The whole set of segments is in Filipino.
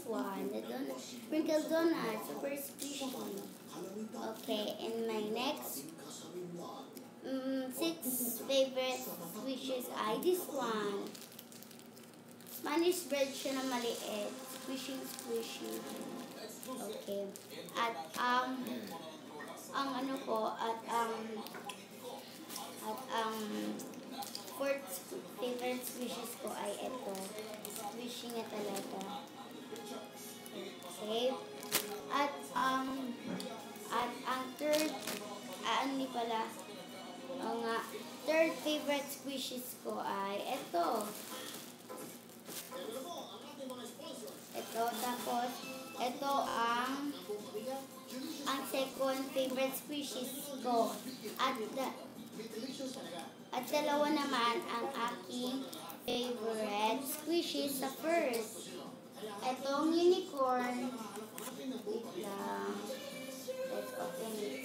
one, the sprinkle donut, super squishy. Okay, and my next 6 favorite squishes ay this one. Spanish bread siya na maliit. Squishy. Okay. At ang ano ko, at fourth favorite squishes ko ay ito. Squishy nga talaga. Okay. At ang third, third favorite squishes ko ay ito. Tapos, ito ang second favorite squishes ko. At dalawa naman ang aking favorite squishes sa first. Itong unicorn. Wait lang. Let's open it.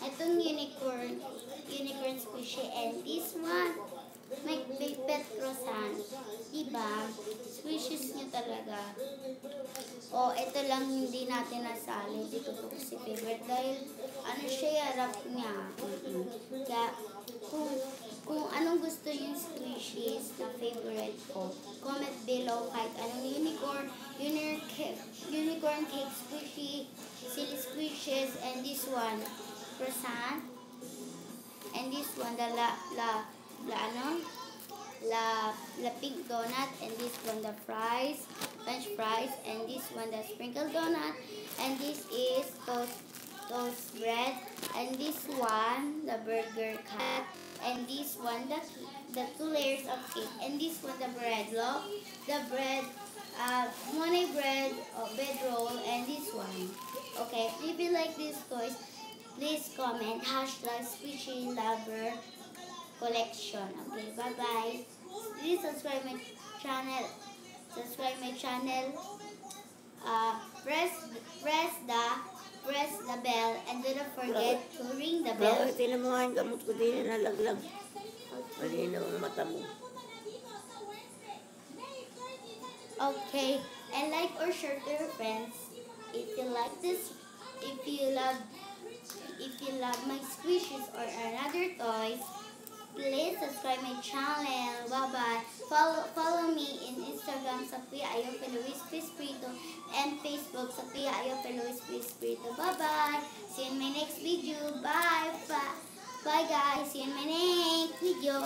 Itong unicorn squishy, and this one, may pet croissant. Diba? Squishes niya talaga. Ito lang hindi natin nasali. Dito ko kasi favorite dahil siya, wrap niya. Kaya, kung anong gusto yung squishes na favorite ko, comment below kahit anong unicorn cake squishy, silly squishes, and this one, croissant, and this one, the pink donut, and this one the french fries, and this one the sprinkle donut, and this is toast bread, and this one the burger cut, and this one the 2 layers of cake, and this one the bread loaf, the bread money bread roll, and this one. Okay, if you like these toys, please comment #squishylover collection. Okay, bye bye. Please subscribe my channel. Press the bell, and do not forget to ring the bell. Tinan mo nga yung gamot ko din na nalaglag. Malinaw ang mata mo. Okay, and like or share to your friends. If you like this, if you love my squishes or another toys, please subscribe my channel. Bye-bye. Follow me in Instagram sa Pia Ayope Luis Espiritu, and Facebook sa Pia Ayope Luis Espiritu. Bye-bye. See you in my next video. Bye. Bye guys. See you in my next video.